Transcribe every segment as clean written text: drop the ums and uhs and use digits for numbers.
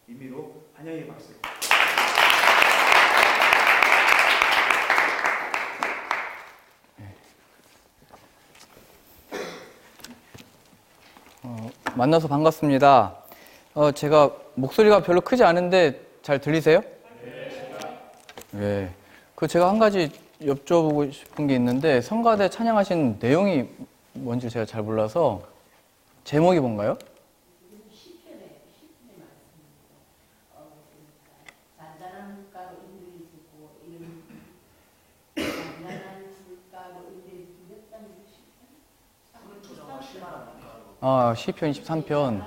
의미로 환영의 박수. 만나서 반갑습니다. 제가 목소리가 별로 크지 않은데 잘 들리세요? 네. 제가 한 가지 여쭤보고 싶은 게 있는데, 성가대 찬양하신 내용이 뭔지 제가 잘 몰라서, 제목이 뭔가요? 시편 23편.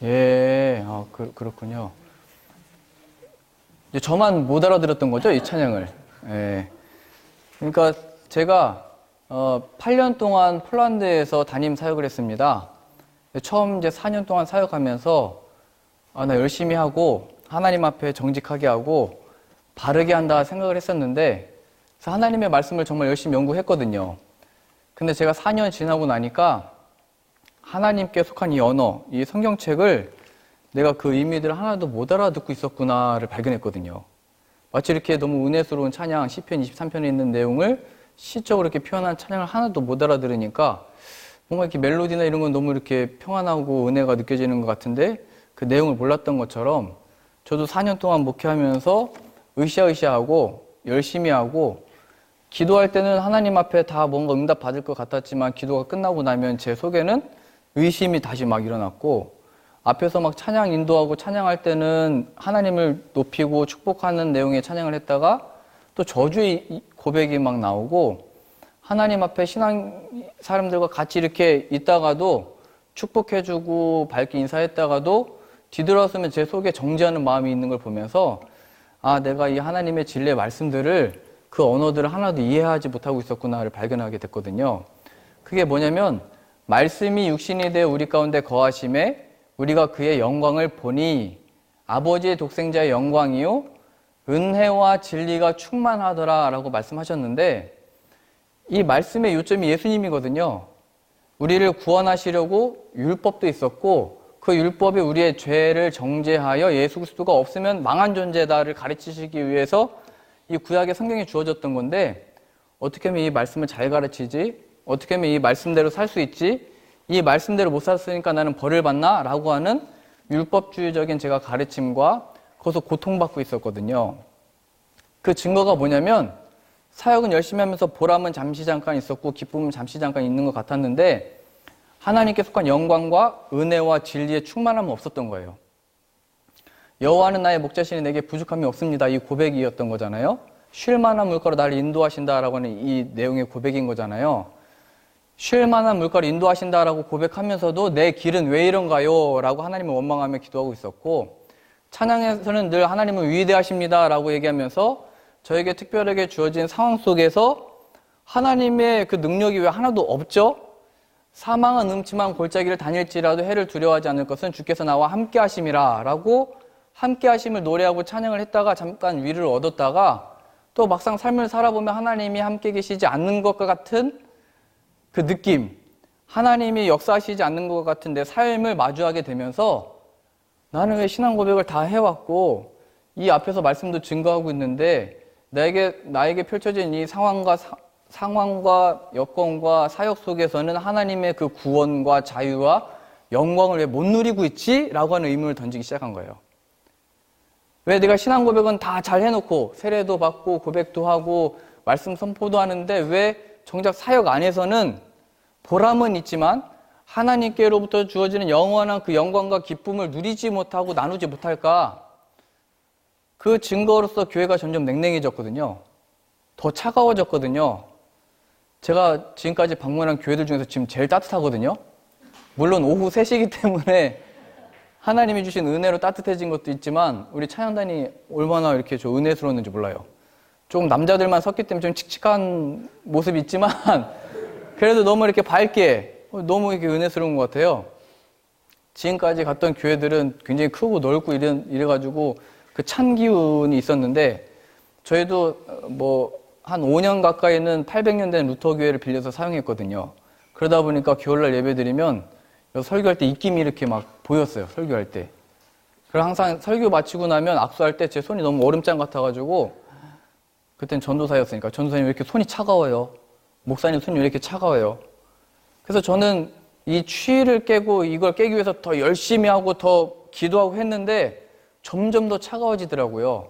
예, 그렇군요. 이제 저만 못 알아들었던 거죠, 이 찬양을. 예. 그러니까 제가 8년 동안 폴란드에서 담임 사역을 했습니다. 처음 이제 4년 동안 사역하면서 나 열심히 하고 하나님 앞에 정직하게 하고 바르게 한다 생각을 했었는데, 그래서 하나님의 말씀을 정말 열심히 연구했거든요. 근데 제가 4년 지나고 나니까 하나님께 속한 이 언어, 이 성경책을 내가 그 의미들을 하나도 못 알아듣고 있었구나를 발견했거든요. 마치 이렇게 너무 은혜스러운 찬양, 시편 23편에 있는 내용을 시적으로 이렇게 표현한 찬양을 하나도 못 알아들으니까 뭔가 이렇게 멜로디나 이런 건 너무 이렇게 평안하고 은혜가 느껴지는 것 같은데, 그 내용을 몰랐던 것처럼 저도 4년 동안 목회하면서 으쌰으쌰하고 열심히 하고, 기도할 때는 하나님 앞에 다 뭔가 응답 받을 것 같았지만 기도가 끝나고 나면 제 속에는 의심이 다시 막 일어났고, 앞에서 막 찬양 인도하고 찬양할 때는 하나님을 높이고 축복하는 내용의 찬양을 했다가 또 저주의 고백이 막 나오고, 하나님 앞에 신앙 사람들과 같이 이렇게 있다가도 축복해주고 밝게 인사했다가도 뒤돌아서면 제 속에 정죄하는 마음이 있는 걸 보면서, 내가 이 하나님의 진리의 말씀들을, 그 언어들을 하나도 이해하지 못하고 있었구나를 발견하게 됐거든요. 그게 뭐냐면, 말씀이 육신이 되어 우리 가운데 거하심에 우리가 그의 영광을 보니 아버지의 독생자의 영광이요 은혜와 진리가 충만하더라 라고 말씀하셨는데, 이 말씀의 요점이 예수님이거든요. 우리를 구원하시려고 율법도 있었고, 그 율법이 우리의 죄를 정죄하여 예수 그리스도가 없으면 망한 존재다를 가르치시기 위해서 이 구약의 성경이 주어졌던 건데, 어떻게 하면 이 말씀을 잘 가르치지? 어떻게 하면 이 말씀대로 살 수 있지? 이 말씀대로 못 살았으니까 나는 벌을 받나? 라고 하는 율법주의적인 제가 가르침과 거기서 고통받고 있었거든요. 그 증거가 뭐냐면, 사역은 열심히 하면서 보람은 잠시 잠깐 있었고 기쁨은 잠시 잠깐 있는 것 같았는데, 하나님께 속한 영광과 은혜와 진리의 충만함은 없었던 거예요. 여호와는 나의 목자시니 내게 부족함이 없습니다. 이 고백이었던 거잖아요. 쉴 만한 물가로 나를 인도하신다라고 하는 이 내용의 고백인 거잖아요. 쉴 만한 물가로 인도하신다라고 고백하면서도 내 길은 왜 이런가요? 라고 하나님을 원망하며 기도하고 있었고, 찬양에서는 늘 하나님은 위대하십니다 라고 얘기하면서 저에게 특별하게 주어진 상황 속에서 하나님의 그 능력이 왜 하나도 없죠? 사망은 음침한 골짜기를 다닐지라도 해를 두려워하지 않을 것은 주께서 나와 함께 하심이라 라고 함께 하심을 노래하고 찬양을 했다가 잠깐 위를 얻었다가, 또 막상 삶을 살아보면 하나님이 함께 계시지 않는 것과 같은 그 느낌, 하나님이 역사하시지 않는 것 같은 내 삶을 마주하게 되면서, 나는 왜 신앙 고백을 다 해왔고 이 앞에서 말씀도 증거하고 있는데 나에게 펼쳐진 이 상황과 여건과 사역 속에서는 하나님의 그 구원과 자유와 영광을 왜 못 누리고 있지? 라고 하는 의문을 던지기 시작한 거예요. 왜 내가 신앙 고백은 다 잘 해놓고 세례도 받고 고백도 하고 말씀 선포도 하는데 왜 정작 사역 안에서는 보람은 있지만 하나님께로부터 주어지는 영원한 그 영광과 기쁨을 누리지 못하고 나누지 못할까? 그 증거로서 교회가 점점 냉랭해졌거든요. 더 차가워졌거든요. 제가 지금까지 방문한 교회들 중에서 지금 제일 따뜻하거든요. 물론 오후 3시이기 때문에 하나님이 주신 은혜로 따뜻해진 것도 있지만, 우리 찬양단이 얼마나 이렇게 저 은혜스러웠는지 몰라요. 조금 남자들만 섰기 때문에 좀 칙칙한 모습이 있지만 그래도 너무 이렇게 밝게, 너무 이렇게 은혜스러운 것 같아요. 지금까지 갔던 교회들은 굉장히 크고 넓고 이래가지고 그 찬 기운이 있었는데, 저희도 한 5년 가까이는 800년 된 루터 교회를 빌려서 사용했거든요. 그러다 보니까 겨울날 예배 드리면 설교할 때 입김이 이렇게 막 보였어요. 설교할 때. 그래서 항상 설교 마치고 나면 악수할 때 제 손이 너무 얼음장 같아가지고, 그땐 전도사였으니까, 전도사님 왜 이렇게 손이 차가워요? 목사님 손이 왜 이렇게 차가워요? 그래서 저는 이 추위를 깨고 이걸 깨기 위해서 더 열심히 하고 더 기도하고 했는데 점점 더 차가워지더라고요.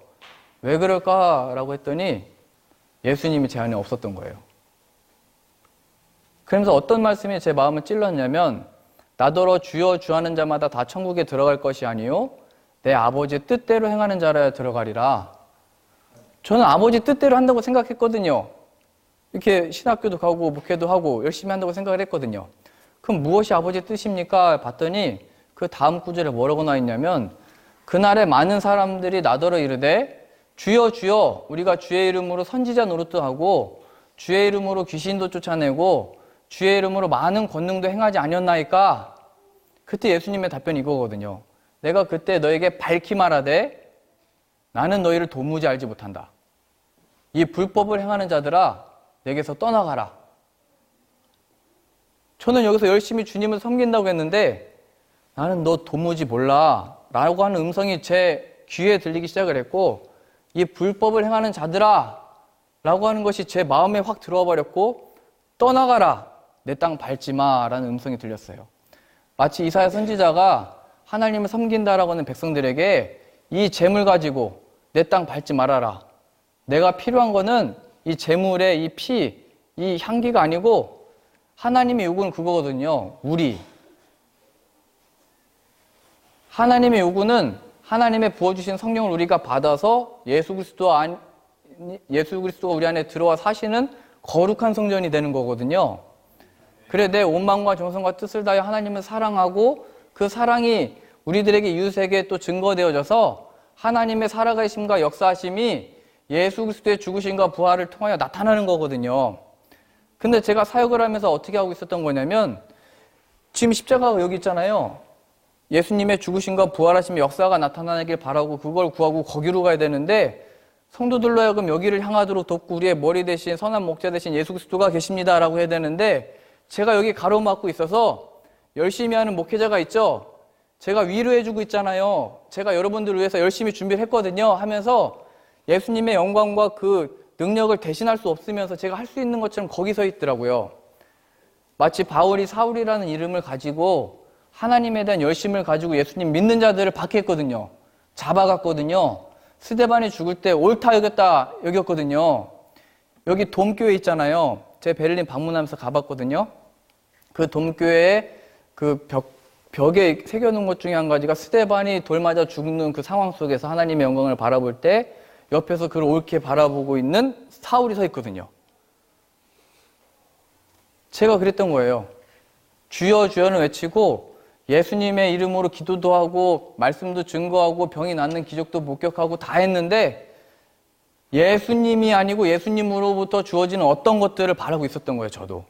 왜 그럴까라고 했더니 예수님이 제 안에 없었던 거예요. 그러면서 어떤 말씀이 제 마음을 찔렀냐면, 나더러 주여 주하는 자마다 다 천국에 들어갈 것이 아니요 내 아버지의 뜻대로 행하는 자라야 들어가리라. 저는 아버지 뜻대로 한다고 생각했거든요. 이렇게 신학교도 가고 목회도 하고 열심히 한다고 생각을 했거든요. 그럼 무엇이 아버지의 뜻입니까? 봤더니 그 다음 구절에 뭐라고 나와 있냐면, 그날에 많은 사람들이 나더러 이르되 주여 주여 우리가 주의 이름으로 선지자 노릇도 하고 주의 이름으로 귀신도 쫓아내고 주의 이름으로 많은 권능도 행하지 아니었나이까? 그때 예수님의 답변이 이거거든요. 내가 그때 너에게 밝히 말하되 나는 너희를 도무지 알지 못한다. 이 불법을 행하는 자들아 내게서 떠나가라. 저는 여기서 열심히 주님을 섬긴다고 했는데 나는 너 도무지 몰라 라고 하는 음성이 제 귀에 들리기 시작을 했고, 이 불법을 행하는 자들아 라고 하는 것이 제 마음에 확 들어와 버렸고, 떠나가라 내 땅 밟지 마라는 음성이 들렸어요. 마치 이사야 선지자가 하나님을 섬긴다라고 하는 백성들에게 이 재물 가지고 내 땅 밟지 말아라. 내가 필요한 거는 이 재물의 이 피, 이 향기가 아니고 하나님의 요구는 그거거든요. 우리. 하나님의 요구는 하나님의 부어주신 성령을 우리가 받아서 예수 그리스도가 우리 안에 들어와 사시는 거룩한 성전이 되는 거거든요. 그래 내 온 마음과 정성과 뜻을 다하여 하나님을 사랑하고 그 사랑이 우리들에게 이웃에게 또 증거되어져서 하나님의 살아가심과 역사하심이 예수 그리스도의 죽으심과 부활을 통하여 나타나는 거거든요. 근데 제가 사역을 하면서 어떻게 하고 있었던 거냐면, 지금 십자가가 여기 있잖아요. 예수님의 죽으심과 부활하심의 역사가 나타나길 바라고 그걸 구하고 거기로 가야 되는데, 성도들로 하여금 여기를 향하도록 돕고 우리의 머리 대신 선한 목자 대신 예수 그리스도가 계십니다 라고 해야 되는데, 제가 여기 가로막고 있어서 열심히 하는 목회자가 있죠. 제가 위로해주고 있잖아요. 제가 여러분들을 위해서 열심히 준비를 했거든요 하면서 예수님의 영광과 그 능력을 대신할 수 없으면서 제가 할 수 있는 것처럼 거기 서 있더라고요. 마치 바울이 사울이라는 이름을 가지고 하나님에 대한 열심을 가지고 예수님 믿는 자들을 박해했거든요. 잡아갔거든요. 스데반이 죽을 때 옳다 여겼거든요. 여기 돔교회 있잖아요. 제 베를린 방문하면서 가봤거든요. 그 돔교회에 그 벽에 새겨놓은 것 중에 한 가지가 스데반이 돌 맞아 죽는 그 상황 속에서 하나님의 영광을 바라볼 때 옆에서 그를 옳게 바라보고 있는 사울이 서 있거든요. 제가 그랬던 거예요. 주여 주여는 외치고 예수님의 이름으로 기도도 하고 말씀도 증거하고 병이 낫는 기적도 목격하고 다 했는데 예수님이 아니고 예수님으로부터 주어지는 어떤 것들을 바라고 있었던 거예요. 저도.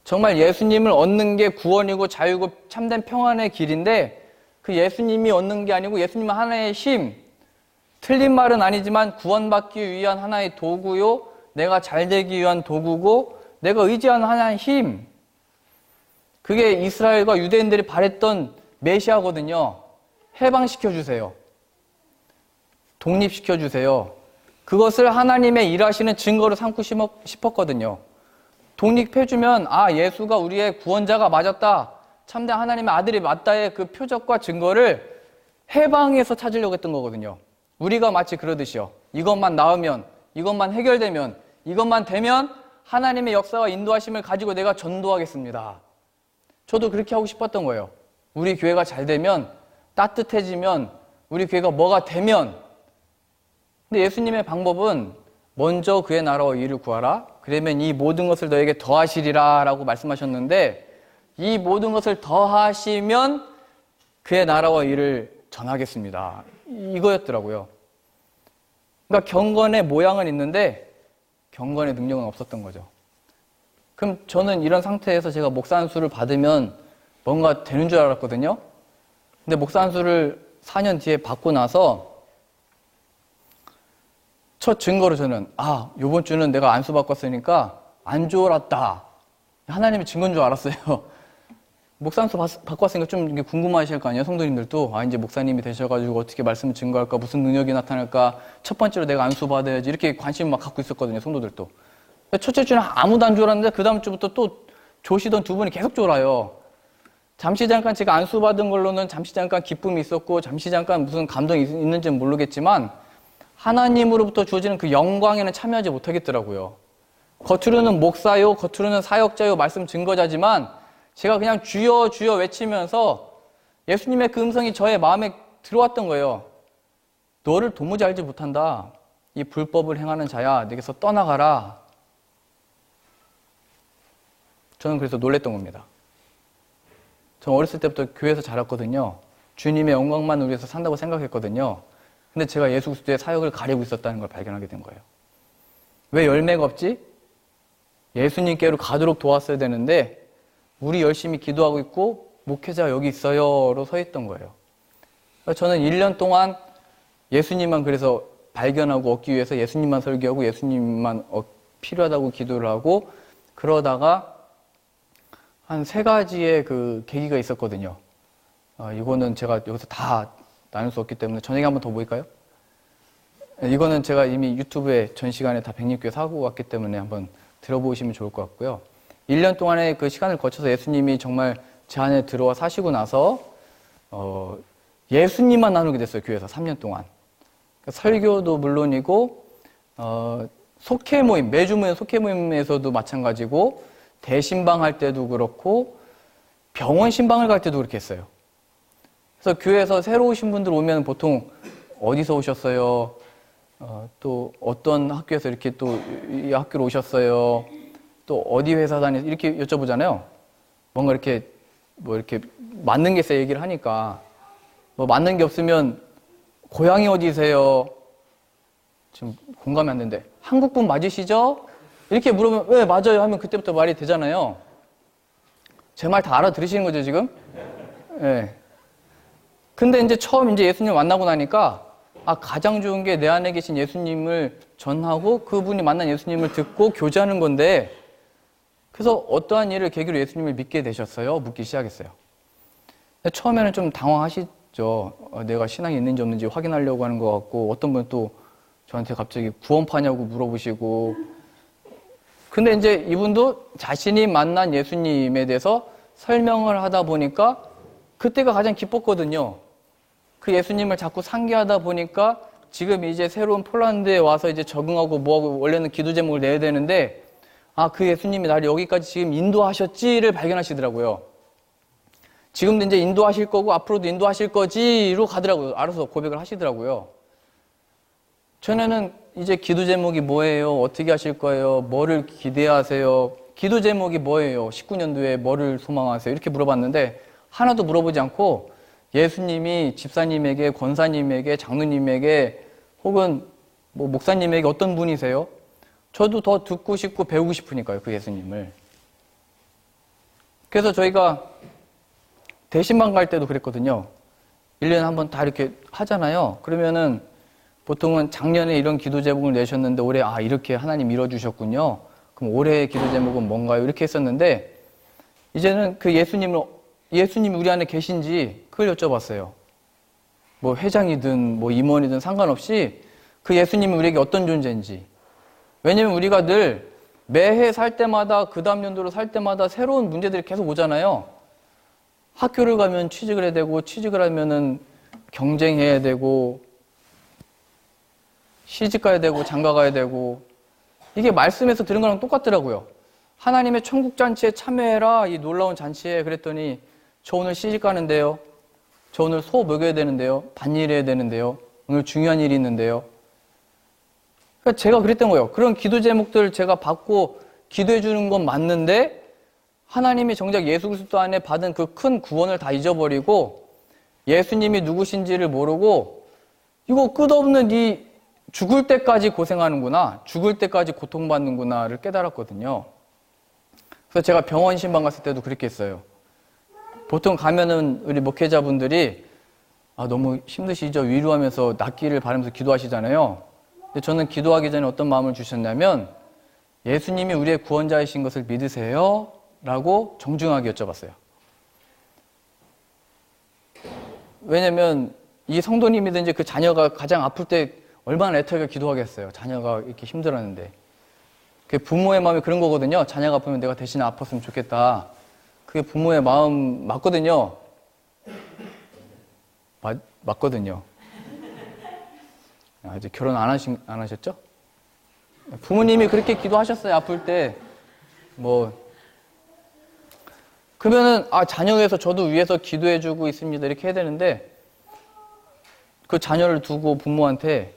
정말 예수님을 얻는 게 구원이고 자유고 참된 평안의 길인데 그 예수님이 얻는 게 아니고 예수님은 하나의 힘, 틀린 말은 아니지만 구원받기 위한 하나의 도구요, 내가 잘되기 위한 도구고 내가 의지하는 하나의 힘, 그게 이스라엘과 유대인들이 바랬던 메시아거든요. 해방시켜주세요. 독립시켜주세요. 그것을 하나님의 일하시는 증거로 삼고 싶었거든요. 독립해주면 예수가 우리의 구원자가 맞았다, 참된 하나님의 아들이 맞다의 그 표적과 증거를 해방에서 찾으려고 했던 거거든요. 우리가 마치 그러듯이요. 이것만 나오면, 이것만 해결되면, 이것만 되면 하나님의 역사와 인도하심을 가지고 내가 전도하겠습니다. 저도 그렇게 하고 싶었던 거예요. 우리 교회가 잘 되면, 따뜻해지면, 우리 교회가 뭐가 되면. 근데 예수님의 방법은 먼저 그의 나라와 의를 구하라. 그러면 이 모든 것을 너에게 더하시리라 라고 말씀하셨는데, 이 모든 것을 더하시면 그의 나라와 의를 전하겠습니다. 이거였더라고요. 그러니까 경건의 모양은 있는데 경건의 능력은 없었던 거죠. 그럼 저는 이런 상태에서 제가 목사 안수를 받으면 뭔가 되는 줄 알았거든요. 근데 목사 안수를 4년 뒤에 받고 나서 첫 증거로 저는, 요번 주는 내가 안수 바꿨으니까 안 졸았다. 하나님의 증거인 줄 알았어요. 목사 안수 받고 왔으니까 좀 이게 궁금하실 거 아니에요? 성도님들도. 이제 목사님이 되셔가지고 어떻게 말씀을 증거할까? 무슨 능력이 나타날까? 첫 번째로 내가 안수 받아야지. 이렇게 관심을 막 갖고 있었거든요, 성도들도. 첫째 주는 아무도 안 졸았는데 그 다음 주부터 또 조시던 두 분이 계속 졸아요. 잠시 잠깐 제가 안수 받은 걸로는 잠시 잠깐 기쁨이 있었고 잠시 잠깐 무슨 감동이 있는지는 모르겠지만 하나님으로부터 주어지는 그 영광에는 참여하지 못하겠더라고요. 겉으로는 목사요, 겉으로는 사역자요, 말씀 증거자지만 제가 그냥 주여 주여 외치면서 예수님의 그 음성이 저의 마음에 들어왔던 거예요. 너를 도무지 알지 못한다. 이 불법을 행하는 자야, 내게서 떠나가라. 저는 그래서 놀랬던 겁니다. 저는 어렸을 때부터 교회에서 자랐거든요. 주님의 영광만 위해서 산다고 생각했거든요. 근데 제가 예수 그리스도의 사역을 가리고 있었다는 걸 발견하게 된 거예요. 왜 열매가 없지? 예수님께로 가도록 도왔어야 되는데 우리 열심히 기도하고 있고 목회자 여기 있어요로 서 있던 거예요. 저는 1년 동안 예수님만 그래서 발견하고 얻기 위해서 예수님만 설교하고 예수님만 필요하다고 기도를 하고 그러다가 한 3가지의 그 계기가 있었거든요. 이거는 제가 여기서 다 나눌 수 없기 때문에 저녁에 한번 더 보일까요? 이거는 제가 이미 유튜브에 전 시간에 다 백립교에서 하고 왔기 때문에 한번 들어보시면 좋을 것 같고요. 1년 동안의 그 시간을 거쳐서 예수님이 정말 제 안에 들어와 사시고 나서 예수님만 나누게 됐어요. 교회에서 3년 동안. 그러니까 설교도 물론이고 속회 모임, 매주 모임 속회 모임에서도 마찬가지고 대신방 할 때도 그렇고 병원 신방을 갈 때도 그렇게 했어요. 그래서 교회에서 새로 오신 분들 오면 보통 어디서 오셨어요? 또 어떤 학교에서 이렇게 또 이 학교로 오셨어요? 또 어디 회사 다니세요? 이렇게 여쭤보잖아요. 뭔가 이렇게 뭐 이렇게 맞는 게 있어야 얘기를 하니까 뭐 맞는 게 없으면 고향이 어디세요? 지금 공감이 안 되는데 한국분 맞으시죠? 이렇게 물어보면 왜 맞아요 하면 그때부터 말이 되잖아요. 제 말 다 알아들으시는 거죠 지금? 네. 근데 이제 처음 이제 예수님 만나고 나니까 가장 좋은 게 내 안에 계신 예수님을 전하고 그분이 만난 예수님을 듣고 교제하는 건데 그래서 어떠한 일을 계기로 예수님을 믿게 되셨어요? 묻기 시작했어요. 처음에는 좀 당황하시죠. 내가 신앙이 있는지 없는지 확인하려고 하는 것 같고 어떤 분은 또 저한테 갑자기 구원파냐고 물어보시고 근데 이제 이분도 자신이 만난 예수님에 대해서 설명을 하다 보니까 그때가 가장 기뻤거든요. 그 예수님을 자꾸 상기하다 보니까 지금 이제 새로운 폴란드에 와서 이제 적응하고 뭐하고 원래는 기도 제목을 내야 되는데 그 예수님이 나를 여기까지 지금 인도하셨지를 발견하시더라고요. 지금도 이제 인도하실 거고 앞으로도 인도하실 거지로 가더라고요. 알아서 고백을 하시더라고요. 전에는 이제 기도 제목이 뭐예요? 어떻게 하실 거예요? 뭐를 기대하세요? 기도 제목이 뭐예요? 19년도에 뭐를 소망하세요? 이렇게 물어봤는데 하나도 물어보지 않고 예수님이 집사님에게, 권사님에게, 장로님에게 혹은 뭐 목사님에게 어떤 분이세요? 저도 더 듣고 싶고 배우고 싶으니까요, 그 예수님을. 그래서 저희가 대신방 갈 때도 그랬거든요. 1년에 한 번 다 이렇게 하잖아요. 그러면은 보통은 작년에 이런 기도 제목을 내셨는데 올해 이렇게 하나님 이뤄주셨군요. 그럼 올해의 기도 제목은 뭔가요? 이렇게 했었는데 이제는 그 예수님이 우리 안에 계신지 그걸 여쭤봤어요. 뭐 회장이든 뭐 임원이든 상관없이 그 예수님이 우리에게 어떤 존재인지. 왜냐면 우리가 늘 매해 살 때마다 그 다음 연도로 살 때마다 새로운 문제들이 계속 오잖아요. 학교를 가면 취직을 해야 되고 취직을 하면은 경쟁해야 되고 시집 가야 되고 장가 가야 되고 이게 말씀에서 들은 거랑 똑같더라고요. 하나님의 천국 잔치에 참여해라 이 놀라운 잔치에 그랬더니 저 오늘 시집 가는데요. 저 오늘 소 먹여야 되는데요. 밭일 해야 되는데요. 오늘 중요한 일이 있는데요. 그러니까 제가 그랬던 거예요. 그런 기도 제목들 제가 받고 기도해 주는 건 맞는데 하나님이 정작 예수 그리스도 안에 받은 그 큰 구원을 다 잊어버리고 예수님이 누구신지를 모르고 이거 끝없는 이 죽을 때까지 고생하는구나, 죽을 때까지 고통받는구나를 깨달았거든요. 그래서 제가 병원 신방 갔을 때도 그렇게 했어요. 보통 가면은 우리 목회자분들이 너무 힘드시죠? 위로하면서 낫기를 바라면서 기도하시잖아요. 근데 저는 기도하기 전에 어떤 마음을 주셨냐면 예수님이 우리의 구원자이신 것을 믿으세요? 라고 정중하게 여쭤봤어요. 왜냐면 이 성도님이든지 그 자녀가 가장 아플 때 얼마나 애타게 기도하겠어요. 자녀가 이렇게 힘들었는데. 그 부모의 마음이 그런 거거든요. 자녀가 아프면 내가 대신 아팠으면 좋겠다. 그게 부모의 마음 맞거든요. 맞거든요. 아직 결혼 안 하셨죠? 부모님이 그렇게 기도하셨어요. 아플 때. 그러면은, 자녀 위해서 저도 위해서 기도해주고 있습니다. 이렇게 해야 되는데, 그 자녀를 두고 부모한테,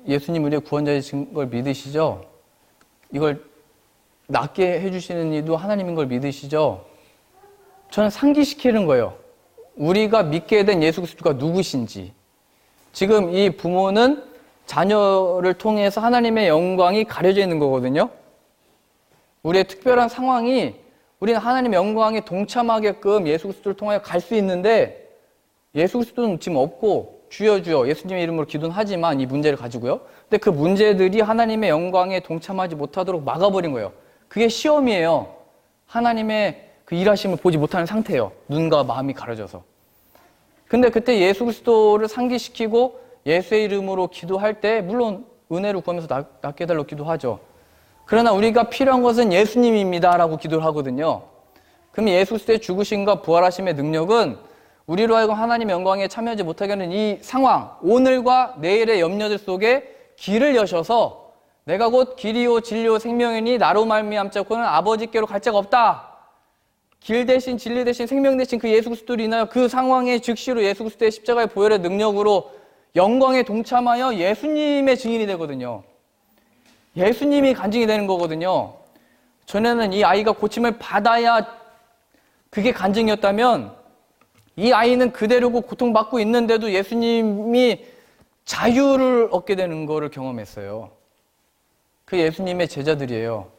예수님 우리의 구원자이신 걸 믿으시죠? 이걸 낫게 해주시는 이도 하나님인 걸 믿으시죠? 저는 상기시키는 거예요. 우리가 믿게 된 예수 그리스도가 누구신지. 지금 이 부모는 자녀를 통해서 하나님의 영광이 가려져 있는 거거든요. 우리의 특별한 상황이 우리는 하나님의 영광에 동참하게끔 예수 그리스도를 통하여 갈 수 있는데 예수 그리스도는 지금 없고 주여 주여 예수님의 이름으로 기도는 하지만 이 문제를 가지고요. 근데 그 문제들이 하나님의 영광에 동참하지 못하도록 막아버린 거예요. 그게 시험이에요. 하나님의 그 일하심을 보지 못하는 상태예요. 눈과 마음이 가려져서. 근데 그때 예수 그리스도를 상기시키고 예수의 이름으로 기도할 때 물론 은혜를 구하면서 낫게 해달라고 기도하죠. 그러나 우리가 필요한 것은 예수님입니다 라고 기도를 하거든요. 그럼 예수 그리스도의 죽으심과 부활하심의 능력은 우리로 하여금 하나님의 영광에 참여하지 못하게 하는 이 상황, 오늘과 내일의 염려들 속에 길을 여셔서 내가 곧 길이요 진리요 생명이니 나로 말미암자고는 아버지께로 갈 자가 없다. 길 대신 진리 대신 생명 대신 그 예수 그리스도로 인하여 그 상황의 즉시로 예수 그리스도의 십자가의 보혈의 능력으로 영광에 동참하여 예수님의 증인이 되거든요. 예수님이 간증이 되는 거거든요. 전에는 이 아이가 고침을 받아야 그게 간증이었다면 이 아이는 그대로고 고통받고 있는데도 예수님이 자유를 얻게 되는 거를 경험했어요. 그 예수님의 제자들이에요.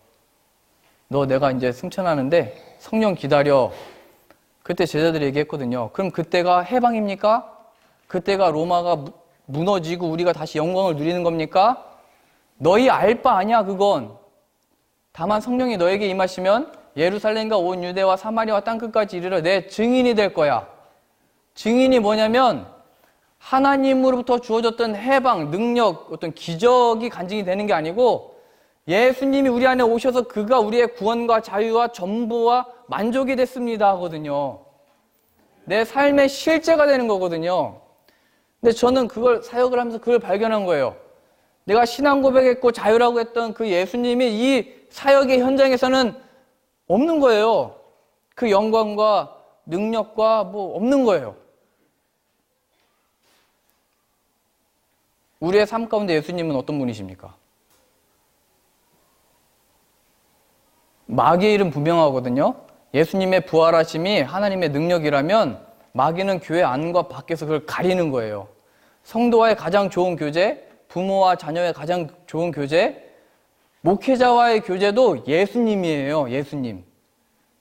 너 내가 이제 승천하는데 성령 기다려. 그때 제자들이 얘기했거든요. 그럼 그때가 해방입니까? 그때가 로마가 무너지고 우리가 다시 영광을 누리는 겁니까? 너희 알 바 아니야 그건. 다만 성령이 너에게 임하시면 예루살렘과 온 유대와 사마리아와 땅끝까지 이르러 내 증인이 될 거야. 증인이 뭐냐면 하나님으로부터 주어졌던 해방, 능력, 어떤 기적이 간증이 되는 게 아니고 예수님이 우리 안에 오셔서 그가 우리의 구원과 자유와 전부와 만족이 됐습니다 하거든요. 내 삶의 실제가 되는 거거든요. 근데 저는 그걸 사역을 하면서 그걸 발견한 거예요. 내가 신앙 고백했고 자유라고 했던 그 예수님이 이 사역의 현장에서는 없는 거예요. 그 영광과 능력과 없는 거예요. 우리의 삶 가운데 예수님은 어떤 분이십니까? 마귀의 일은 분명하거든요. 예수님의 부활하심이 하나님의 능력이라면 마귀는 교회 안과 밖에서 그걸 가리는 거예요. 성도와의 가장 좋은 교제, 부모와 자녀의 가장 좋은 교제, 목회자와의 교제도 예수님이에요. 예수님.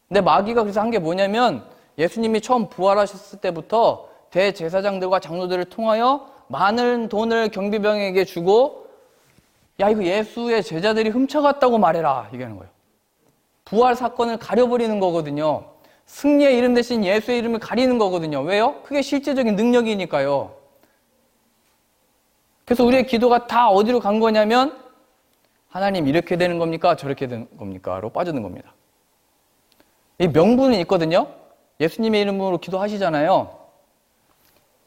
근데 마귀가 그래서 한 게 뭐냐면 예수님이 처음 부활하셨을 때부터 대제사장들과 장로들을 통하여 많은 돈을 경비병에게 주고 야 이거 예수의 제자들이 훔쳐갔다고 말해라 이게 하는 거예요. 부활 사건을 가려버리는 거거든요. 승리의 이름 대신 예수의 이름을 가리는 거거든요. 왜요? 그게 실제적인 능력이니까요. 그래서 우리의 기도가 다 어디로 간 거냐면 하나님 이렇게 되는 겁니까? 저렇게 되는 겁니까? 로 빠지는 겁니다. 이 명분은 있거든요. 예수님의 이름으로 기도하시잖아요.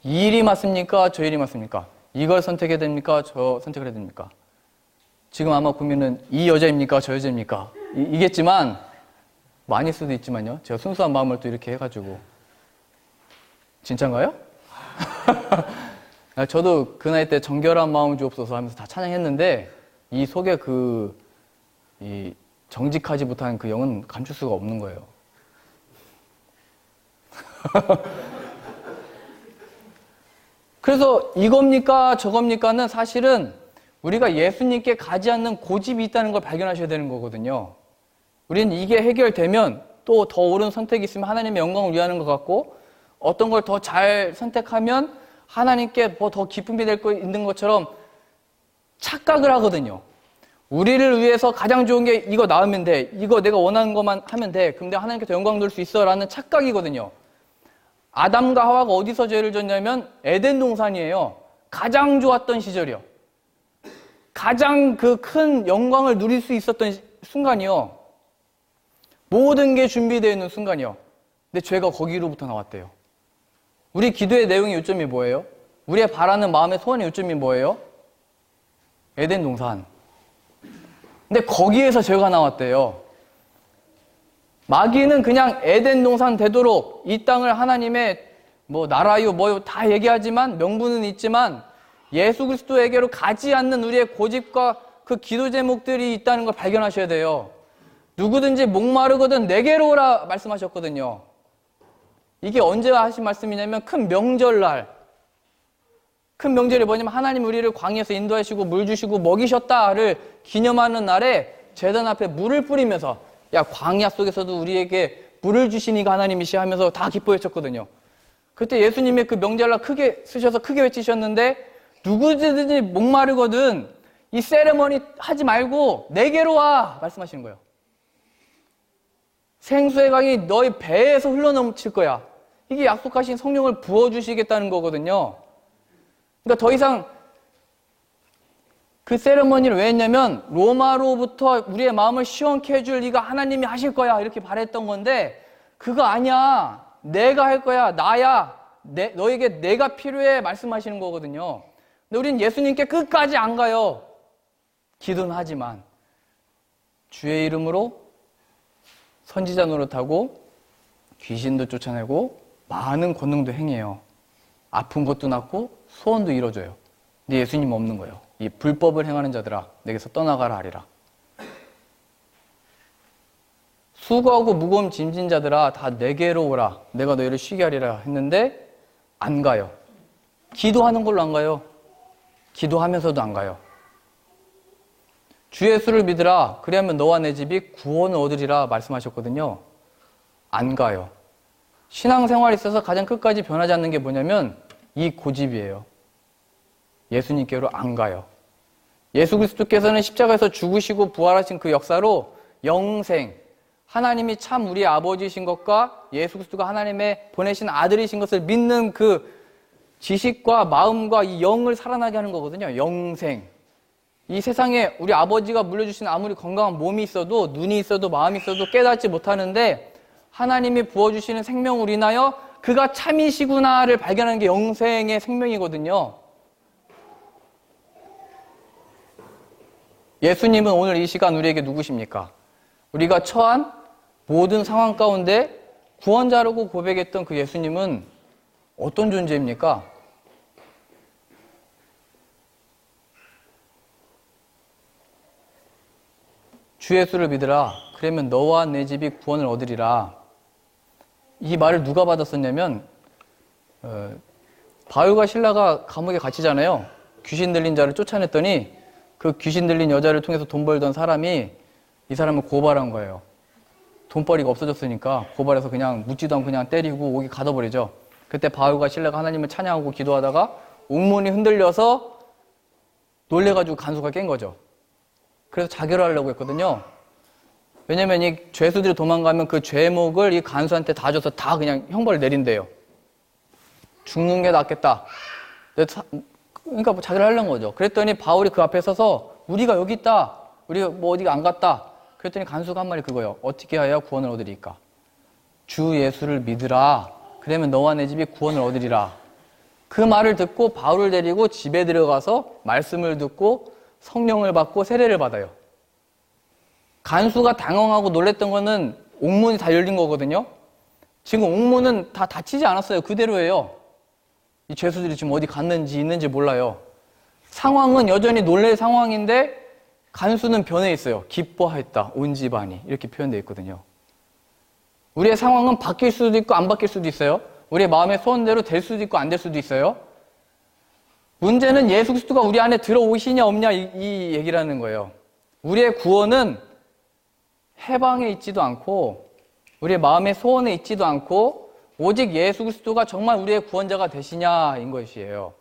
이 일이 맞습니까? 저 일이 맞습니까? 이걸 선택해야 됩니까? 저 선택을 해야 됩니까? 지금 아마 고민은 이 여자입니까? 저 여자입니까? 이겠지만 아닐 수도 있지만요. 제가 순수한 마음을 또 이렇게 해가지고 진짠가요? 저도 그 나이 때 정결한 마음 주옵소서 하면서 다 찬양했는데 이 속에 이 정직하지 못한 그 영은 감출 수가 없는 거예요. 그래서 이겁니까 저겁니까는 사실은 우리가 예수님께 가지 않는 고집이 있다는 걸 발견하셔야 되는 거거든요. 우리는 이게 해결되면 또 더 옳은 선택이 있으면 하나님의 영광을 위하는 것 같고 어떤 걸 더 잘 선택하면 하나님께 뭐 더 기쁨이 될 거 있는 것처럼 착각을 하거든요. 우리를 위해서 가장 좋은 게 이거 나으면 돼. 이거 내가 원하는 것만 하면 돼. 그럼 내가 하나님께서 영광 돌 수 있어. 라는 착각이거든요. 아담과 하와가 어디서 죄를 졌냐면 에덴 동산이에요. 가장 좋았던 시절이요. 가장 그 큰 영광을 누릴 수 있었던 순간이요. 모든 게 준비되어 있는 순간이요. 근데 죄가 거기로부터 나왔대요. 우리 기도의 내용의 요점이 뭐예요? 우리의 바라는 마음의 소원의 요점이 뭐예요? 에덴 동산. 근데 거기에서 죄가 나왔대요. 마귀는 그냥 에덴 동산 되도록 이 땅을 하나님의 뭐 나라요 뭐요 다 얘기하지만 명분은 있지만 예수 그리스도에게로 가지 않는 우리의 고집과 그 기도 제목들이 있다는 걸 발견하셔야 돼요. 누구든지 목마르거든 내게로 오라 말씀하셨거든요. 이게 언제 하신 말씀이냐면 큰 명절날. 큰 명절이 뭐냐면 하나님 우리를 광야에서 인도하시고 물 주시고 먹이셨다를 기념하는 날에 제단 앞에 물을 뿌리면서 야 광야 속에서도 우리에게 물을 주시니까 하나님이시 하면서 다 기뻐 외쳤거든요. 그때 예수님의 그 명절날 크게 쓰셔서 크게 외치셨는데 누구든지 목마르거든 이 세레머니 하지 말고 내게로 와 말씀하시는 거예요. 생수의 강이 너희 배에서 흘러넘칠 거야. 이게 약속하신 성령을 부어주시겠다는 거거든요. 그러니까 더 이상 그 세레머니를 왜 했냐면 로마로부터 우리의 마음을 시원케 해줄 네가 하나님이 하실 거야 이렇게 바랬던 건데 그거 아니야. 내가 할 거야. 나야. 너에게 내가 필요해 말씀하시는 거거든요. 근데 우리는 예수님께 끝까지 안 가요. 기도는 하지만 주의 이름으로 선지자 노릇하고 귀신도 쫓아내고 많은 권능도 행해요. 아픈 것도 낫고 소원도 이뤄줘요. 근데 예수님 없는 거예요. 이 불법을 행하는 자들아 내게서 떠나가라 하리라. 수고하고 무거운 짐진 자들아 다 내게로 오라 내가 너희를 쉬게 하리라 했는데 안 가요. 기도하는 걸로 안 가요. 기도하면서도 안 가요. 주 예수를 믿으라 그리하면 너와 내 집이 구원을 얻으리라 말씀하셨거든요. 안 가요. 신앙생활에 있어서 가장 끝까지 변하지 않는 게 뭐냐면 이 고집이에요. 예수님께로 안 가요. 예수 그리스도께서는 십자가에서 죽으시고 부활하신 그 역사로 영생, 하나님이 참 우리의 아버지이신 것과 예수 그리스도가 하나님의 보내신 아들이신 것을 믿는 그 지식과 마음과 이 영을 살아나게 하는 거거든요. 영생. 이 세상에 우리 아버지가 물려주신 아무리 건강한 몸이 있어도 눈이 있어도 마음이 있어도 깨닫지 못하는데 하나님이 부어주시는 생명을 인하여 그가 참이시구나를 발견하는 게 영생의 생명이거든요. 예수님은 오늘 이 시간 우리에게 누구십니까? 우리가 처한 모든 상황 가운데 구원자라고 고백했던 그 예수님은 어떤 존재입니까? 주 예수를 믿으라. 그러면 너와 내 집이 구원을 얻으리라. 이 말을 누가 받았었냐면 바울과 실라가 감옥에 갇히잖아요. 귀신 들린 자를 쫓아냈더니 그 귀신 들린 여자를 통해서 돈 벌던 사람이 이 사람을 고발한 거예요. 돈벌이가 없어졌으니까 고발해서 그냥 묻지도 않고 그냥 때리고 옥에 가둬버리죠. 그때 바울과 실라가 하나님을 찬양하고 기도하다가 옥문이 흔들려서 놀래가지고 간수가 깬 거죠. 그래서 자결하려고 했거든요. 왜냐면 이 죄수들이 도망가면 그 죄목을 이 간수한테 다 줘서 다 그냥 형벌을 내린대요. 죽는 게 낫겠다. 그러니까 뭐 자결하려는 거죠. 그랬더니 바울이 그 앞에 서서 우리가 여기 있다. 우리가 뭐 어디가 안 갔다. 그랬더니 간수가 한 말이 그거예요. 어떻게 하여 구원을 얻으리까? 주 예수를 믿으라. 그러면 너와 내 집이 구원을 얻으리라. 그 말을 듣고 바울을 데리고 집에 들어가서 말씀을 듣고 성령을 받고 세례를 받아요. 간수가 당황하고 놀랬던 거는 옥문이 다 열린 거거든요. 지금 옥문은 다 닫히지 않았어요. 그대로예요. 이 죄수들이 지금 어디 갔는지 있는지 몰라요. 상황은 여전히 놀랄 상황인데 간수는 변해 있어요. 기뻐했다. 온 집안이. 이렇게 표현되어 있거든요. 우리의 상황은 바뀔 수도 있고 안 바뀔 수도 있어요. 우리의 마음의 소원대로 될 수도 있고 안 될 수도 있어요. 문제는 예수 그리스도가 우리 안에 들어오시냐 없냐 이 얘기라는 거예요. 우리의 구원은 해방에 있지도 않고 우리의 마음의 소원에 있지도 않고 오직 예수 그리스도가 정말 우리의 구원자가 되시냐인 것이에요.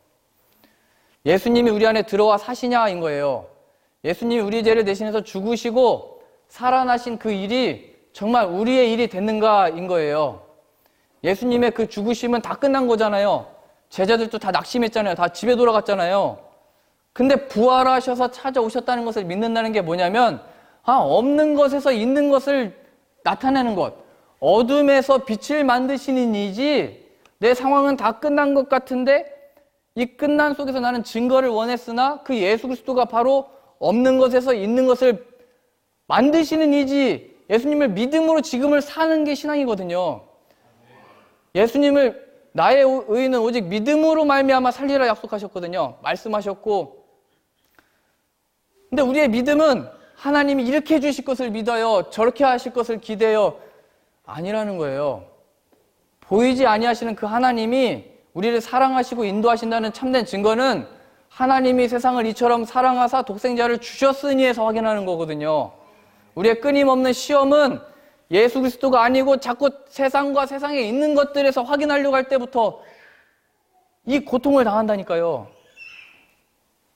예수님이 우리 안에 들어와 사시냐인 거예요. 예수님이 우리 죄를 대신해서 죽으시고 살아나신 그 일이 정말 우리의 일이 됐는가인 거예요. 예수님의 그 죽으심은 다 끝난 거잖아요. 제자들도 다 낙심했잖아요. 다 집에 돌아갔잖아요. 근데 부활하셔서 찾아오셨다는 것을 믿는다는 게 뭐냐면 없는 것에서 있는 것을 나타내는 것. 어둠에서 빛을 만드시는 이지 내 상황은 다 끝난 것 같은데 이 끝난 속에서 나는 증거를 원했으나 그 예수 그리스도가 바로 없는 것에서 있는 것을 만드시는 이지 예수님을 믿음으로 지금을 사는 게 신앙이거든요. 예수님을 나의 의인은 오직 믿음으로 말미암아 살리라 약속하셨거든요. 말씀하셨고 근데 우리의 믿음은 하나님이 이렇게 해주실 것을 믿어요. 저렇게 하실 것을 기대요. 아니라는 거예요. 보이지 아니하시는 그 하나님이 우리를 사랑하시고 인도하신다는 참된 증거는 하나님이 세상을 이처럼 사랑하사 독생자를 주셨으니에서 확인하는 거거든요. 우리의 끊임없는 시험은 예수 그리스도가 아니고 자꾸 세상과 세상에 있는 것들에서 확인하려고 할 때부터 이 고통을 당한다니까요.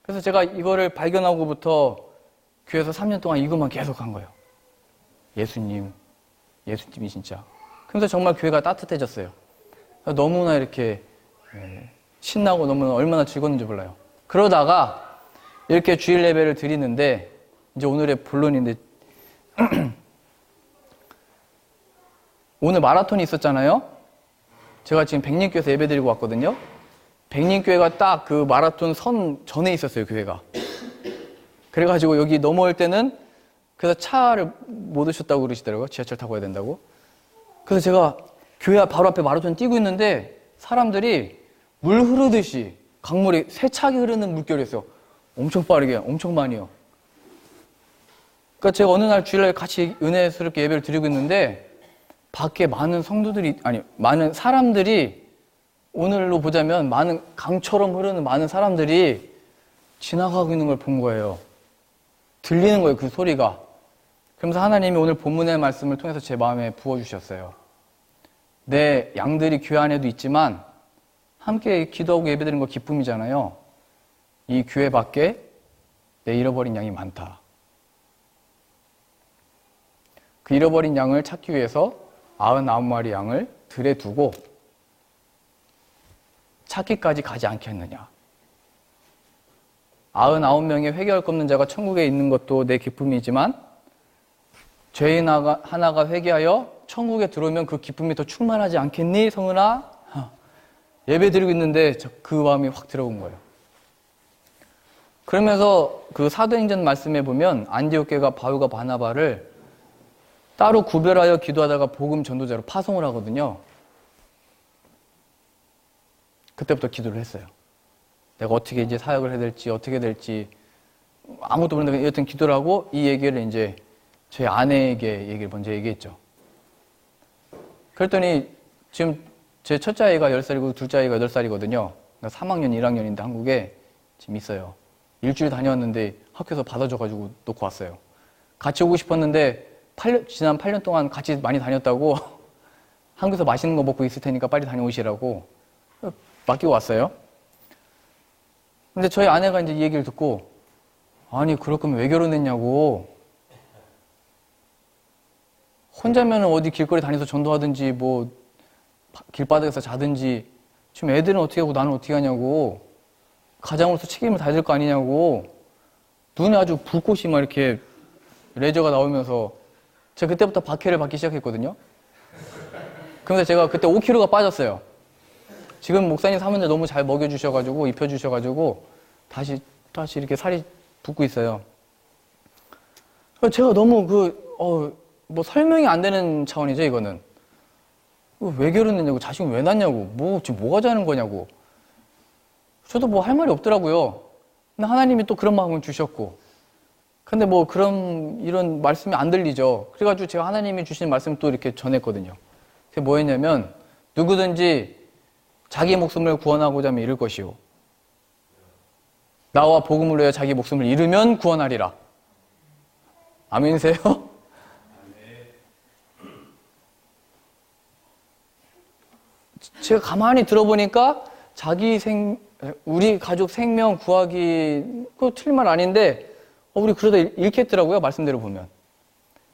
그래서 제가 이거를 발견하고부터 교회에서 3년 동안 이것만 계속 한 거예요. 예수님이 진짜. 그래서 정말 교회가 따뜻해졌어요. 너무나 이렇게 신나고 너무나 얼마나 즐거웠는지 몰라요. 그러다가 이렇게 주일 예배를 드리는데 이제 오늘의 본론인데 오늘 마라톤이 있었잖아요. 제가 지금 백림교회에서 예배 드리고 왔거든요. 백림교회가 딱 그 마라톤 선 전에 있었어요, 교회가. 그래가지고 여기 넘어올 때는 그래서 차를 못 오셨다고 그러시더라고요. 지하철 타고 가야 된다고. 그래서 제가 교회 바로 앞에 마라톤 뛰고 있는데 사람들이 물 흐르듯이 강물이 세차게 흐르는 물결이었어요. 엄청 빠르게, 엄청 많이요. 그러니까 제가 어느 날 주일날 같이 은혜스럽게 예배를 드리고 있는데 밖에 많은 많은 사람들이 오늘로 보자면 많은 강처럼 흐르는 많은 사람들이 지나가고 있는 걸 본 거예요. 들리는 거예요, 그 소리가. 그러면서 하나님이 오늘 본문의 말씀을 통해서 제 마음에 부어주셨어요. 내 양들이 교회 안에도 있지만 함께 기도하고 예배드리는 거 기쁨이잖아요. 이 교회 밖에 내 잃어버린 양이 많다. 그 잃어버린 양을 찾기 위해서 99마리 양을 들에 두고 찾기까지 가지 않겠느냐. 99명의 회개할 것 없는 자가 천국에 있는 것도 내 기쁨이지만 죄인 하나가 회개하여 천국에 들어오면 그 기쁨이 더 충만하지 않겠니, 성은아? 예배 드리고 있는데 그 마음이 확 들어온 거예요. 그러면서 그 사도행전 말씀에 보면 안디옥 교회가 바울과 바나바를 따로 구별하여 기도하다가 복음 전도자로 파송을 하거든요. 그때부터 기도를 했어요. 내가 어떻게 이제 사역을 해야 될지, 어떻게 될지, 아무것도 모르는데 여튼 기도를 하고 이 얘기를 이제 저희 아내에게 얘기를 먼저 얘기했죠. 그랬더니 지금 제 첫째 아이가 10살이고 둘째 아이가 8살이거든요. 그러니까 3학년, 1학년인데 한국에 지금 있어요. 일주일 다녀왔는데 학교에서 받아줘가지고 놓고 왔어요. 같이 오고 싶었는데 지난 8년 동안 같이 많이 다녔다고 한국에서 맛있는 거 먹고 있을 테니까 빨리 다녀오시라고 맡기고 왔어요. 근데 저희 아내가 이제 이 얘기를 듣고 아니 그럴 거면 왜 결혼했냐고. 혼자면 어디 길거리 다니면서 전도하든지 뭐 길바닥에서 자든지 지금 애들은 어떻게 하고 나는 어떻게 하냐고. 가장으로서 책임을 다질 거 아니냐고. 눈에 아주 불꽃이 막 이렇게 레저가 나오면서 제가 그때부터 박해를 받기 시작했거든요. 그러면서 제가 그때 5kg가 빠졌어요. 지금 목사님 사모님 너무 잘 먹여주셔가지고 입혀주셔가지고 다시 이렇게 살이 붙고 있어요. 제가 너무 뭐 설명이 안 되는 차원이죠, 이거는. 왜 결혼했냐고, 자식은 왜 낳냐고, 지금 뭐가 자는 거냐고. 저도 뭐 할 말이 없더라고요. 근데 하나님이 또 그런 마음을 주셨고. 근데 뭐 이런 말씀이 안 들리죠. 그래가지고 제가 하나님이 주신 말씀을 또 이렇게 전했거든요. 그게 뭐였냐면, 누구든지 자기 목숨을 구원하고자 하면 잃을 것이요. 나와 복음을 위하여 자기 목숨을 잃으면 구원하리라. 아멘이세요? 제가 가만히 들어보니까 자기 우리 가족 생명 구하기, 그거 틀린 말 아닌데, 우리 그러다 잃겠더라고요, 말씀대로 보면.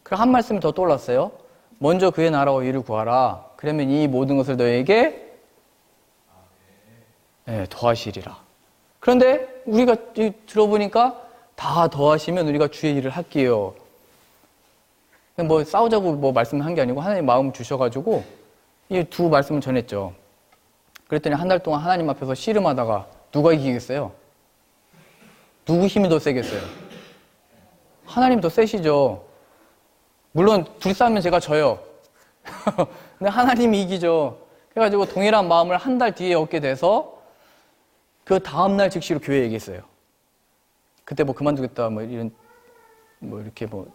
그럼 한 말씀이 더 떠올랐어요. 먼저 그의 나라와 의를 구하라. 그러면 이 모든 것을 너에게 더하시리라. 그런데 우리가 들어보니까 다 더하시면 우리가 주의 일을 할게요. 뭐 싸우자고 뭐 말씀한 게 아니고 하나님 마음 주셔가지고 이 두 말씀을 전했죠. 그랬더니 한 달 동안 하나님 앞에서 씨름하다가 누가 이기겠어요? 누구 힘이 더 세겠어요? 하나님 더 세시죠. 물론 둘이 싸우면 제가 져요. 근데 하나님이 이기죠. 그래가지고 동일한 마음을 한 달 뒤에 얻게 돼서 그 다음날 즉시로 교회에 얘기했어요. 그때 뭐 그만두겠다 뭐 이런 뭐 이렇게 뭐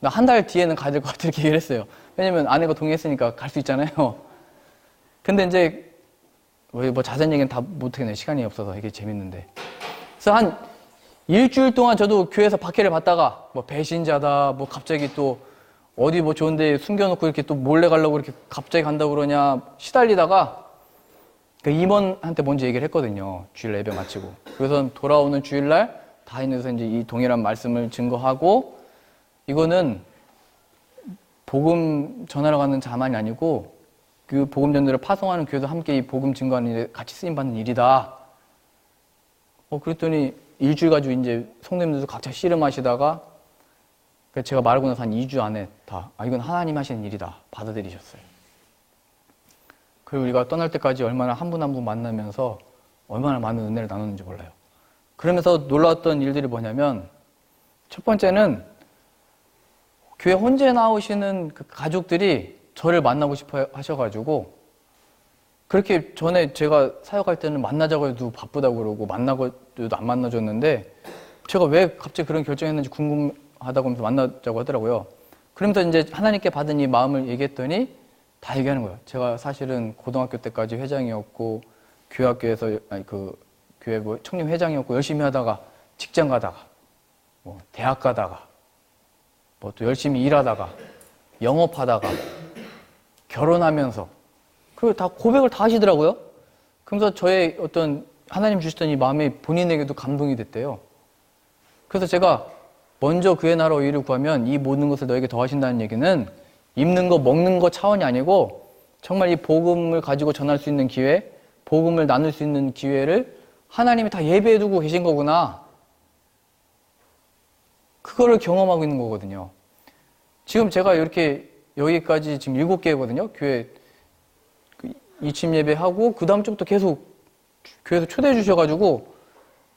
나 한 달 뒤에는 가야 될 것 같아 이렇게 얘기를 했어요. 왜냐면 아내가 동의했으니까 갈 수 있잖아요. 근데 이제 뭐 자세한 얘기는 다 못하겠네요. 시간이 없어서 이게 재밌는데. 그래서 한 일주일 동안 저도 교회에서 박해를 받다가 뭐 배신자다 뭐 갑자기 또 어디 뭐 좋은데 숨겨놓고 이렇게 또 몰래 가려고 이렇게 갑자기 간다고 그러냐 시달리다가 그 임원한테 먼저 얘기를 했거든요. 주일 예배 마치고. 그래서 돌아오는 주일날 다인에서 이제 이 동일한 말씀을 증거하고 이거는 복음 전하러 가는 자만이 아니고 그 복음 전도를 파송하는 교회도 함께 이 복음 증거하는 일에 같이 쓰임받는 일이다. 그랬더니 일주일 가지고 이제 성도님들도 각자 씨름하시다가 제가 말하고 나서 한 2주 안에 다 이건 하나님 하시는 일이다 받아들이셨어요. 그리고 우리가 떠날 때까지 얼마나 한 분 한 분 만나면서 얼마나 많은 은혜를 나누는지 몰라요. 그러면서 놀라웠던 일들이 뭐냐면 첫 번째는 교회 혼자 나오시는 그 가족들이 저를 만나고 싶어 하셔가지고 그렇게 전에 제가 사역할 때는 만나자고 해도 바쁘다고 그러고 만나고 해도 안 만나줬는데 제가 왜 갑자기 그런 결정했는지 궁금하다고 하면서 만나자고 하더라고요. 그러면서 이제 하나님께 받은 이 마음을 얘기했더니 다 얘기하는 거예요. 제가 사실은 고등학교 때까지 회장이었고 교회학교에서 교회 뭐 청년 회장이었고 열심히 하다가 직장 가다가 뭐 대학 가다가 뭐 또 열심히 일하다가 영업하다가 결혼하면서 그리고 다 고백을 다 하시더라고요. 그러면서 저의 어떤 하나님 주시던 이 마음이 본인에게도 감동이 됐대요. 그래서 제가 먼저 그의 나라와 의를 구하면 이 모든 것을 너에게 더하신다는 얘기는 입는 거 먹는 거 차원이 아니고 정말 이 복음을 가지고 전할 수 있는 기회, 복음을 나눌 수 있는 기회를 하나님이 다 예배해 두고 계신 거구나. 그거를 경험하고 있는 거거든요. 지금 제가 이렇게 여기까지 지금 7개거든요. 교회 이침 예배하고 그 다음 주부터 계속 교회에서 초대해 주셔가지고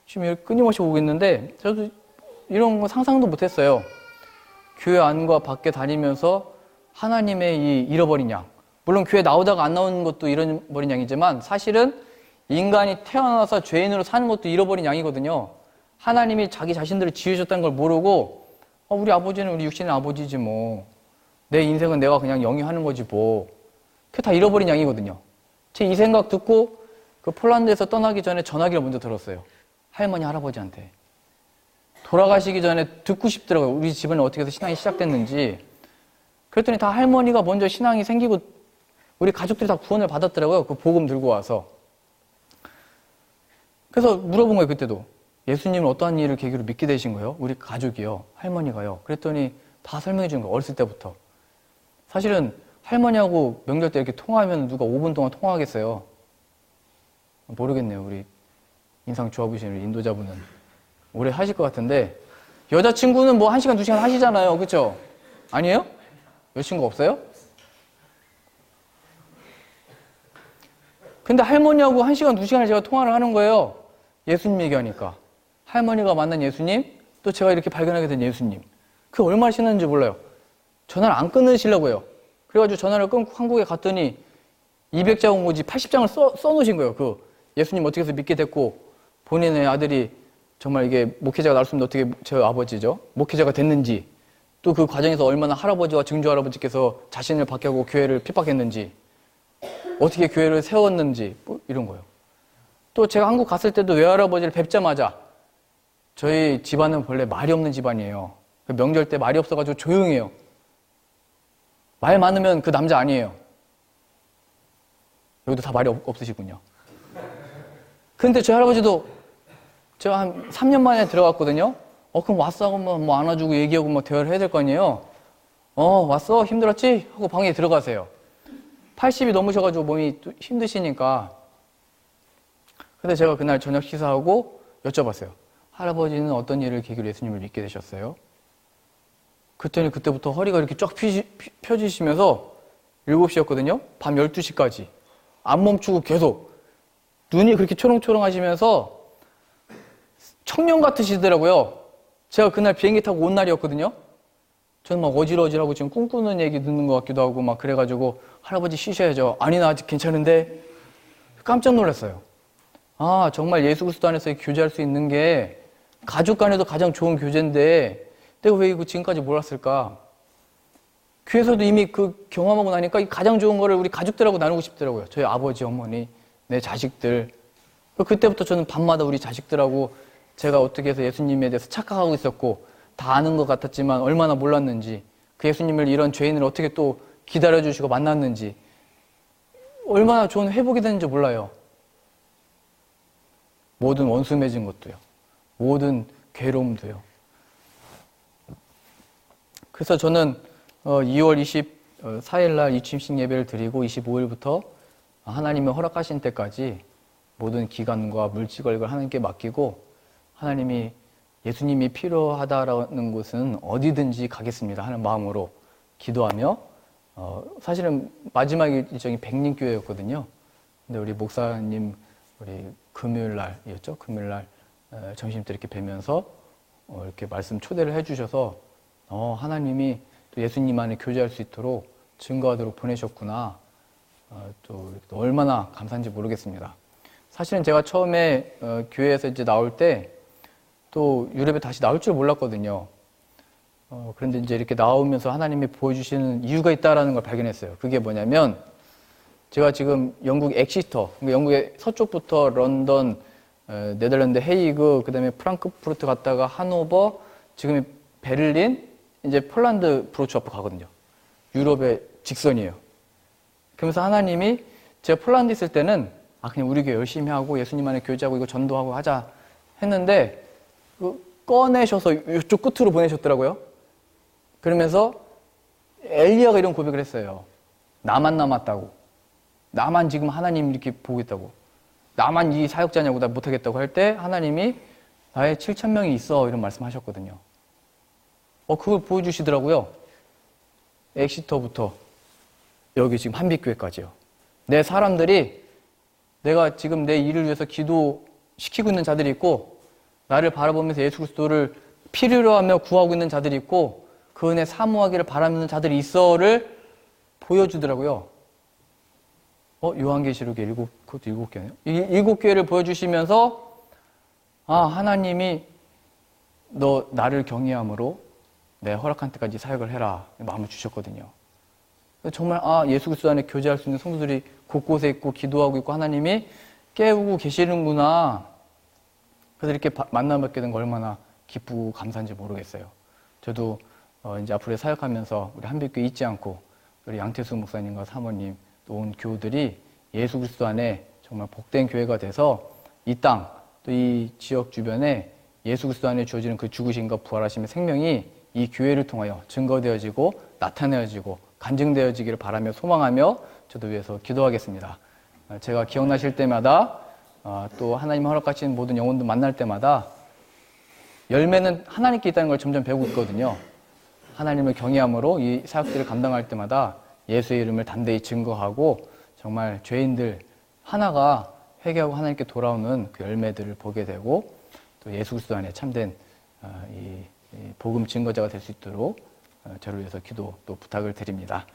지금 끊임없이 오고 있는데 저도 이런 거 상상도 못했어요. 교회 안과 밖에 다니면서 하나님의 이 잃어버린 양, 물론 교회 나오다가 안 나오는 것도 잃어버린 양이지만 사실은 인간이 태어나서 죄인으로 사는 것도 잃어버린 양이거든요. 하나님이 자기 자신들을 지으셨다는 걸 모르고 우리 아버지는 우리 육신의 아버지지 뭐 내 인생은 내가 그냥 영위하는 거지 뭐 그게 다 잃어버린 양이거든요. 제 이 생각 듣고 그 폴란드에서 떠나기 전에 전화기를 먼저 들었어요. 할머니 할아버지한테 돌아가시기 전에 듣고 싶더라고요. 우리 집안에 어떻게 해서 신앙이 시작됐는지. 그랬더니 다 할머니가 먼저 신앙이 생기고 우리 가족들이 다 구원을 받았더라고요. 그 복음 들고 와서. 그래서 물어본 거예요. 그때도. 예수님은 어떠한 일을 계기로 믿게 되신 거예요? 우리 가족이요. 할머니가요. 그랬더니 다 설명해 주는 거예요. 어렸을 때부터. 사실은 할머니하고 명절 때 이렇게 통화하면 누가 5분 동안 통화하겠어요? 모르겠네요. 우리 인상 좋아 보이시는 우리 인도자분은. 오래 하실 것 같은데 여자친구는 뭐 1시간, 2시간 하시잖아요. 그렇죠? 아니에요? 여자친구 없어요? 근데 할머니하고 1시간, 2시간을 제가 통화를 하는 거예요. 예수님 얘기하니까. 할머니가 만난 예수님, 또 제가 이렇게 발견하게 된 예수님. 그게 얼마나 신났는지 몰라요. 전화를 안 끊으시려고 해요. 그래가지고 전화를 끊고 한국에 갔더니 200장 원고지 80장을 써놓으신 거예요. 그 예수님 어떻게 해서 믿게 됐고 본인의 아들이 정말 이게 목회자가 나올 수 있는데 어떻게 제 아버지죠. 목회자가 됐는지 또 그 과정에서 얼마나 할아버지와 증조 할아버지께서 자신을 박해하고 교회를 핍박했는지 어떻게 교회를 세웠는지 뭐 이런 거예요. 또 제가 한국 갔을 때도 외할아버지를 뵙자마자 저희 집안은 원래 말이 없는 집안이에요. 명절 때 말이 없어가지고 조용해요. 말 많으면 그 남자 아니에요. 여기도 다 말이 없으시군요. 근데 저희 할아버지도 제가 한 3년 만에 들어갔거든요. 그럼 왔어 하고 뭐 안아주고 얘기하고 뭐 대화를 해야 될 거 아니에요. 왔어? 힘들었지? 하고 방에 들어가세요. 80이 넘으셔가지고 몸이 또 힘드시니까. 근데 제가 그날 저녁 식사하고 여쭤봤어요. 할아버지는 어떤 일을 계기로 예수님을 믿게 되셨어요? 그랬더니 그때부터 허리가 이렇게 쫙 펴지시면서 7시였거든요? 밤 12시까지. 안 멈추고 계속. 눈이 그렇게 초롱초롱 하시면서 청년 같으시더라고요. 제가 그날 비행기 타고 온 날이었거든요? 저는 막 어질어질하고 지금 꿈꾸는 얘기 듣는 것 같기도 하고 막 그래가지고 할아버지 쉬셔야죠. 아니, 나 아직 괜찮은데? 깜짝 놀랐어요. 아, 정말 예수 그리스도 안에서 교제할 수 있는 게 가족 간에도 가장 좋은 교제인데 내가 왜 이거 지금까지 몰랐을까? 교회에서도 이미 그 경험하고 나니까 가장 좋은 거를 우리 가족들하고 나누고 싶더라고요. 저희 아버지, 어머니, 내 자식들. 그때부터 저는 밤마다 우리 자식들하고 제가 어떻게 해서 예수님에 대해서 착각하고 있었고 다 아는 것 같았지만 얼마나 몰랐는지, 그 예수님을 이런 죄인을 어떻게 또 기다려주시고 만났는지, 얼마나 좋은 회복이 되는지 몰라요. 모든 원수 맺은 것도요. 모든 괴로움도요. 그래서 저는 2월 24일 날 이침식 예배를 드리고 25일부터 하나님이 허락하신 때까지 모든 기간과 물질걸 하나님께 맡기고, 하나님이 예수님이 필요하다라는 곳은 어디든지 가겠습니다 하는 마음으로 기도하며, 사실은 마지막 일정이 백림교회였거든요. 근데 우리 목사님 우리 금요일날이었죠. 금요일날 점심 때 이렇게 뵈면서 이렇게 말씀 초대를 해주셔서 하나님이 또 예수님 안에 교제할 수 있도록 증거하도록 보내셨구나. 또 얼마나 감사한지 모르겠습니다. 사실은 제가 처음에 교회에서 이제 나올 때 또 유럽에 다시 나올 줄 몰랐거든요. 그런데 이제 이렇게 나오면서 하나님이 보여주시는 이유가 있다라는 걸 발견했어요. 그게 뭐냐면, 제가 지금 영국 엑시터, 그러니까 영국의 서쪽부터 런던, 네덜란드 헤이그, 그 다음에 프랑크푸르트 갔다가 하노버, 지금 베를린, 이제 폴란드 브로츠와프 가거든요. 유럽의 직선이에요. 그러면서 하나님이 제가 폴란드 있을 때는 그냥 우리 교회 열심히 하고 예수님 안에 교제하고 이거 전도하고 하자 했는데, 꺼내셔서 이쪽 끝으로 보내셨더라고요. 그러면서 엘리야가 이런 고백을 했어요. 나만 남았다고. 나만 지금 하나님 이렇게 보고 있다고. 나만 이 사역자냐고, 나 못하겠다고 할 때 하나님이 나의 7,000명이 있어, 이런 말씀하셨거든요. 그걸 보여주시더라고요. 엑시터부터 여기 지금 한빛교회까지요. 내 사람들이, 내가 지금 내 일을 위해서 기도시키고 있는 자들이 있고, 나를 바라보면서 예수 그리스도를 필요로 하며 구하고 있는 자들이 있고, 그 은혜 사모하기를 바라는 자들이 있어를 보여주더라고요. 요한계시록에 그것도 7개네요. 이 7개를 보여주시면서, 하나님이 너 나를 경외함으로 내 허락한 때까지 사역을 해라, 마음을 주셨거든요. 정말 예수 그리스도 안에 교제할 수 있는 성도들이 곳곳에 있고 기도하고 있고 하나님이 깨우고 계시는구나. 그래서 이렇게 만나 뵙게 된 거 얼마나 기쁘고 감사한지 모르겠어요. 저도 이제 앞으로 사역하면서 우리 한빛교회 잊지 않고 우리 양태수 목사님과 사모님 또 온 교우들이 예수 그리스도 안에 정말 복된 교회가 돼서 이 땅 또 이 지역 주변에 예수 그리스도 안에 주어지는 그 죽으심과 부활하심의 생명이 이 교회를 통하여 증거되어지고 나타내어지고 간증되어지기를 바라며 소망하며 저도 위해서 기도하겠습니다. 제가 기억나실 때마다 또 하나님 허락하신 모든 영혼들 만날 때마다 열매는 하나님께 있다는 걸 점점 배우고 있거든요. 하나님을 경외함으로 이 사역들을 감당할 때마다 예수의 이름을 담대히 증거하고 정말 죄인들 하나가 회개하고 하나님께 돌아오는 그 열매들을 보게 되고, 또 예수 그리스도 안에 참된 이 복음 증거자가 될 수 있도록 저를 위해서 기도 또 부탁을 드립니다.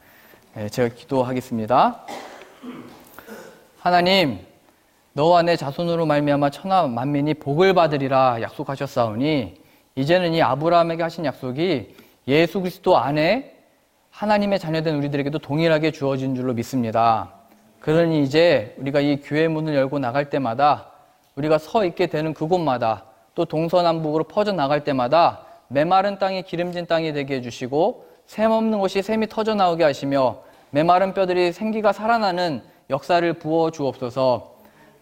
제가 기도하겠습니다. 하나님, 너와 내 자손으로 말미암아 천하 만민이 복을 받으리라 약속하셨사오니, 이제는 이 아브라함에게 하신 약속이 예수 그리스도 안에 하나님의 자녀된 우리들에게도 동일하게 주어진 줄로 믿습니다. 그러니 이제 우리가 이 교회 문을 열고 나갈 때마다, 우리가 서 있게 되는 그곳마다, 또 동서남북으로 퍼져나갈 때마다 메마른 땅이 기름진 땅이 되게 해주시고, 샘없는 곳이 샘이 터져나오게 하시며, 메마른 뼈들이 생기가 살아나는 역사를 부어 주옵소서.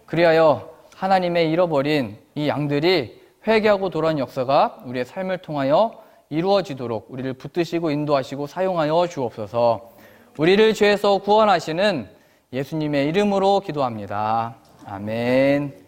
그리하여 하나님의 잃어버린 이 양들이 회개하고 돌아온 역사가 우리의 삶을 통하여 이루어지도록 우리를 붙드시고 인도하시고 사용하여 주옵소서. 우리를 죄에서 구원하시는 예수님의 이름으로 기도합니다. 아멘.